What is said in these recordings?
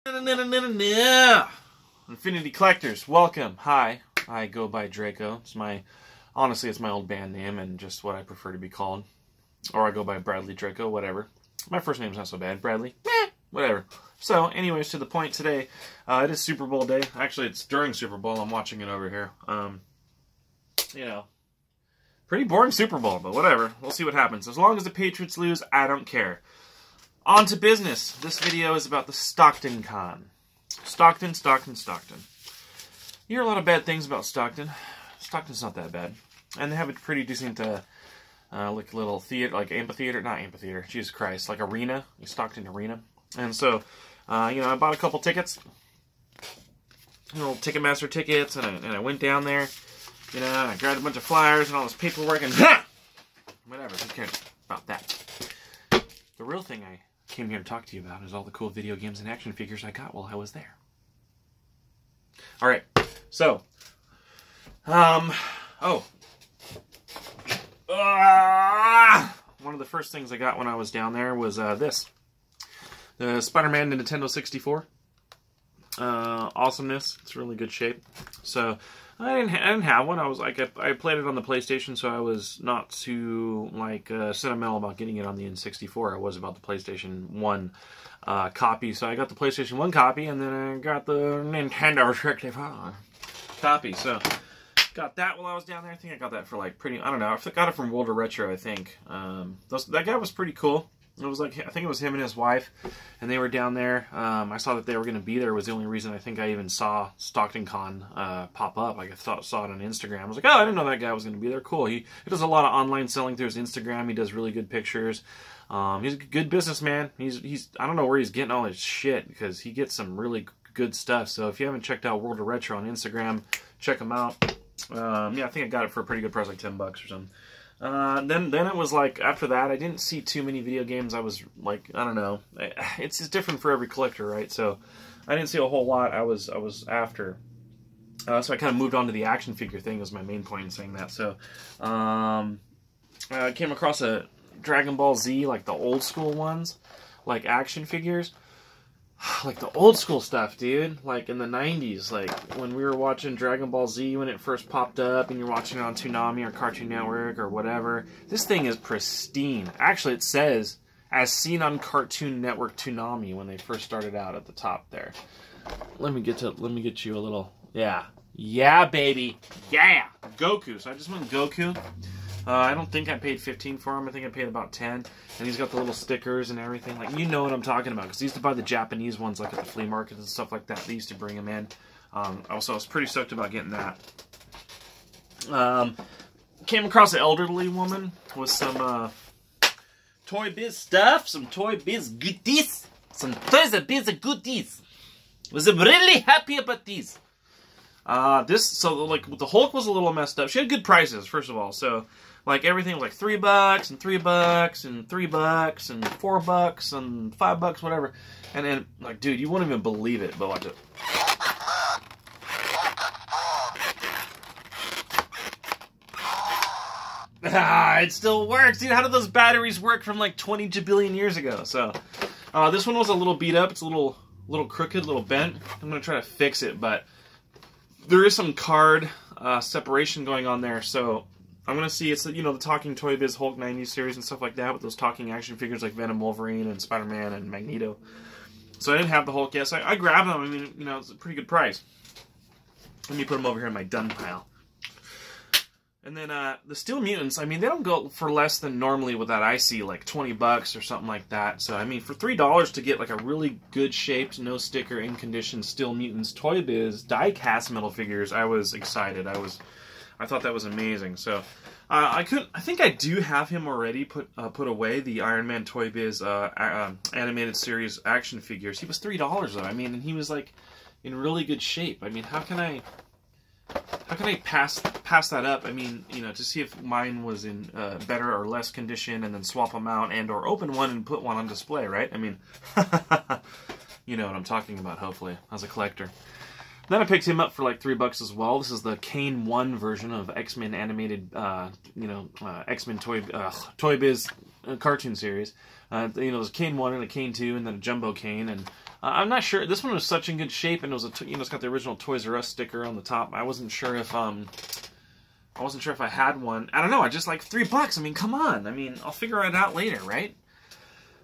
Infinity Collectors, welcome. Hi, I go by Draco. Honestly, it's my old band name and just what I prefer to be called. Or I go by Bradley Draco, whatever. My first name's not so bad. Bradley, whatever. So, anyways, to the point today, it is Super Bowl day. Actually, it's during Super Bowl. I'm watching it over here. You know, pretty boring Super Bowl, but whatever. We'll see what happens. As long as the Patriots lose, I don't care. On to business. This video is about the Stockton Con. Stockton. You hear a lot of bad things about Stockton. Stockton's not that bad. And they have a pretty decent, like little theater, like amphitheater, not amphitheater, Jesus Christ, like arena, Stockton Arena. And so, you know, I bought a couple tickets, little Ticketmaster tickets, and I went down there, you know, and I grabbed a bunch of flyers and all this paperwork, and whatever, who cares about that? The real thing I came here to talk to you about is all the cool video games and action figures I got while I was there. Alright, so, one of the first things I got when I was down there was this. The Spider-Man Nintendo 64. Awesomeness. It's really good shape. So, I didn't have one. I was like, I played it on the PlayStation, so I was not too like sentimental about getting it on the N64. I was about the PlayStation 1 copy. So I got the PlayStation 1 copy, and then I got the Nintendo 64 copy. So got that while I was down there. I think I got that for like I don't know. I got it from World of Retro, I think. That guy was pretty cool. It was like, I think it was him and his wife, and they were down there. I saw that they were going to be there. Was the only reason I think I even saw Stockton Con pop up. Like I saw it on Instagram. I was like, oh, I didn't know that guy was going to be there. Cool. He does a lot of online selling through his Instagram. He does really good pictures. He's a good businessman. He's I don't know where he's getting all his shit, because he gets some really good stuff. So if you haven't checked out World of Retro on Instagram, check him out. Yeah, I think I got it for a pretty good price, like $10 or something. Then it was like, after that, I didn't see too many video games. I was like, I don't know. It's different for every collector, right? So I didn't see a whole lot I was after. So I kind of moved on to the action figure thing, was my main point in saying that. So I came across a Dragon Ball Z, like the old school ones, like action figures. Like the old school stuff, dude. Like in the 90s, like when we were watching Dragon Ball Z when it first popped up, and you're watching it on Toonami or Cartoon Network or whatever. This thing is pristine. Actually, it says, as seen on Cartoon Network Toonami when they first started out at the top there. Let me get you a little, yeah, baby, yeah, Goku. So I just went Goku. I don't think I paid $15 for him. I think I paid about $10. And he's got the little stickers and everything. Like, you know what I'm talking about. Because I used to buy the Japanese ones, like at the flea markets and stuff like that. They used to bring them in. Also, I was pretty stoked about getting that. Came across an elderly woman with some Toy Biz stuff. Some Toy Biz goodies. Some Toys Biz goodies. Was really happy about these. So like the Hulk was a little messed up. She had good prices, first of all. So like everything was like $3 and $3 and $3 and $4 and $5, whatever. And then like, dude, you won't even believe it, but watch it. It still works, dude. How did those batteries work from like 20 jabillion years ago? So this one was a little beat up. It's a little crooked, a little bent. I'm gonna try to fix it, but there is some card separation going on there, so I'm going to see, it's, you know, the Talking Toy Biz Hulk 90s series and stuff like that, with those talking action figures like Venom, Wolverine, and Spider-Man, and Magneto. So I didn't have the Hulk yet, so I grabbed them. I mean, you know, it's a pretty good price. Let me put them over here in my done pile. And then the Steel Mutants, I mean, they don't go for less than normally with that I see, like $20 or something like that. So, I mean, for $3 to get like a really good shaped, no sticker, in condition Steel Mutants Toy Biz die-cast metal figures, I was excited. I thought that was amazing. So, I think I do have him already put away, the Iron Man Toy Biz animated series action figures. He was $3 though. I mean, and he was like in really good shape. I mean, how can I pass that up? I mean, you know, to see if mine was in better or less condition, and then swap them out and or open one and put one on display, right? I mean, you know what I'm talking about, hopefully, as a collector. Then I picked him up for like $3 as well. This is the Kane 1 version of X-Men animated, X-Men Toy Biz cartoon series. You know, there's a Kane 1 and a Kane 2, and then a Jumbo Kane, and I'm not sure. This one was such in good shape, and it was it's got the original Toys R Us sticker on the top. I wasn't sure if I had one. I don't know. I just like $3. I mean, come on. I mean, I'll figure it out later, right?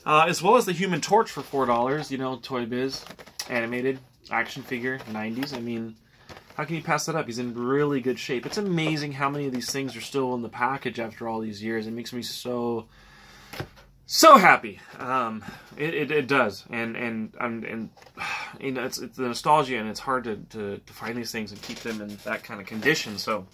As well as the Human Torch for $4. You know, Toy Biz animated action figure, 90s. I mean, how can you pass that up? He's in really good shape. It's amazing how many of these things are still in the package after all these years. It makes me so happy. It does, and you know, it's the nostalgia, and it's hard to find these things and keep them in that kind of condition. So,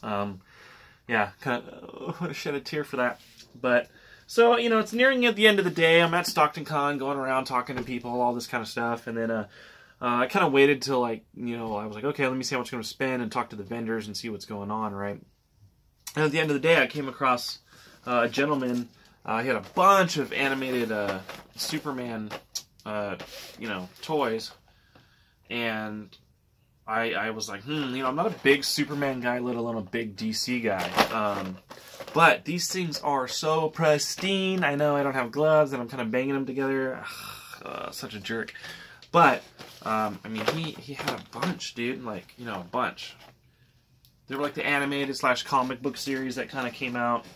yeah, kind of shed a tear for that. But so, you know, it's nearing at the end of the day. I'm at Stockton Con, going around talking to people, all this kind of stuff, and then I kind of waited till, like, you know, I was like, okay, let me see how much I'm going to spend and talk to the vendors and see what's going on, right? And at the end of the day, I came across a gentleman. He had a bunch of animated Superman, you know, toys, and I was like, you know, I'm not a big Superman guy, let alone a big DC guy, but these things are so pristine. I know I don't have gloves, and I'm kind of banging them together. Such a jerk. But, I mean, he had a bunch, dude, like, you know, a bunch. They were like the animated / comic book series that kind of came out.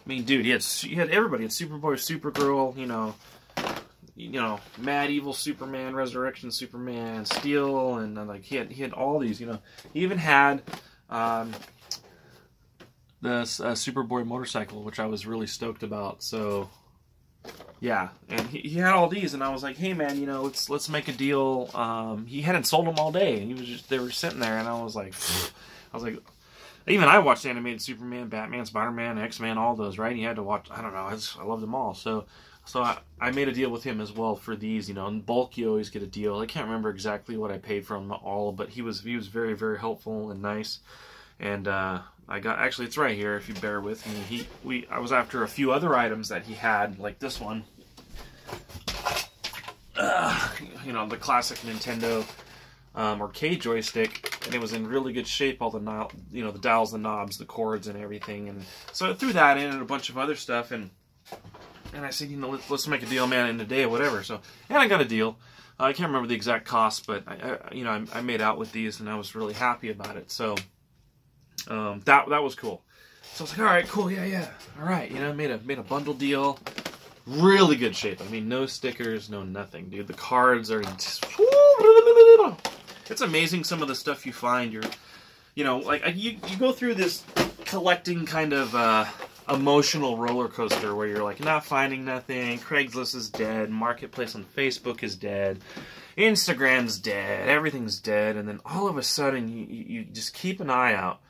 I mean, dude, he had everybody. He had Superboy, Supergirl, you know, Mad Evil Superman, Resurrection Superman, Steel, and like he had all these. You know, he even had the Superboy motorcycle, which I was really stoked about. So yeah, and he had all these, and I was like, hey man, you know, let's make a deal. He hadn't sold them all day, and they were sitting there, and I was like. Even I watched animated Superman, Batman, Spider-Man, X-Men, all those, right? And you had to watch, I don't know, I love them all. So I made a deal with him as well for these, you know. In bulk, you always get a deal. I can't remember exactly what I paid for them all, but he was very, very helpful and nice. And I got, actually, it's right here, if you bear with me. I was after a few other items that he had, like this one. You know, the classic Nintendo arcade joystick, and it was in really good shape, all the you know, the dials, the knobs, the cords, and everything. And so I threw that in and a bunch of other stuff, and I said, you know, let's make a deal, man, in a day or whatever. So, and I got a deal. I can't remember the exact cost, but you know, I made out with these, and I was really happy about it. So that was cool. So I was like, all right, cool, yeah, all right, you know, made a bundle deal, really good shape. I mean, no stickers, no nothing, dude. The cards are just, it's amazing some of the stuff you find. You know, like you go through this collecting kind of emotional roller coaster where you're like not finding nothing. Craigslist is dead. Marketplace on Facebook is dead. Instagram's dead. Everything's dead. And then all of a sudden you just keep an eye out,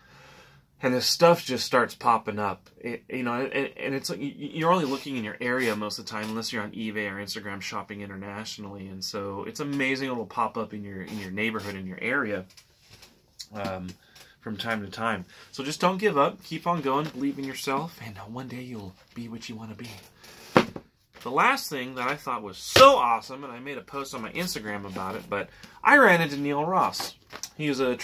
and this stuff just starts popping up. You know, and it's like you're only looking in your area most of the time, unless you're on eBay or Instagram shopping internationally. And so it's amazing it'll pop up in your neighborhood, in your area, from time to time. So just don't give up. Keep on going. Believe in yourself, and one day you'll be what you want to be. The last thing that I thought was so awesome, and I made a post on my Instagram about it, but I ran into Neil Ross. He's a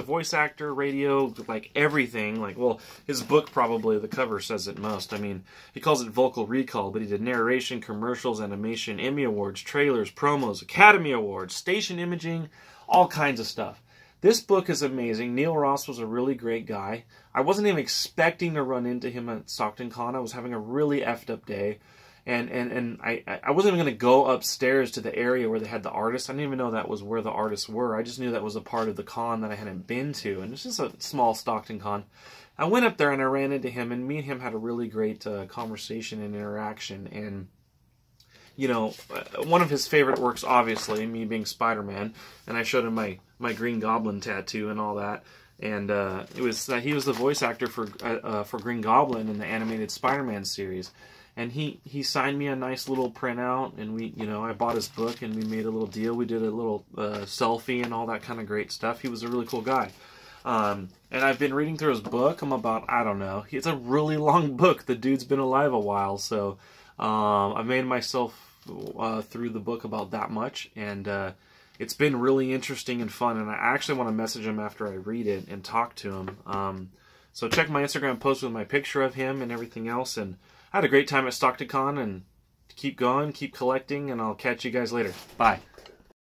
voice actor, radio, like everything. Like, well, his book, probably the cover says it most. I mean, he calls it vocal recall, but he did narration, commercials, animation, Emmy Awards, trailers, promos, Academy Awards, station imaging, all kinds of stuff. This book is amazing. Neil Ross was a really great guy. I wasn't even expecting to run into him at Stockton Con. I was having a really effed up day. And I wasn't even going to go upstairs to the area where they had the artists. I didn't even know that was where the artists were. I just knew that was a part of the con that I hadn't been to. And it's just a small Stockton Con. I went up there and I ran into him, and me and him had a really great conversation and interaction. And, you know, one of his favorite works, obviously, me being Spider-Man. And I showed him my Green Goblin tattoo and all that. And it was that he was the voice actor for Green Goblin in the animated Spider-Man series. And he signed me a nice little printout, and I bought his book, and we made a little deal. We did a little selfie and all that kind of great stuff. He was a really cool guy. And I've been reading through his book. I'm about, I don't know. It's a really long book. The dude's been alive a while, so I've made myself through the book about that much, and it's been really interesting and fun. And I actually want to message him after I read it and talk to him. So check my Instagram post with my picture of him and everything else, and I had a great time at Stockton Con, and keep going, keep collecting, and I'll catch you guys later. Bye.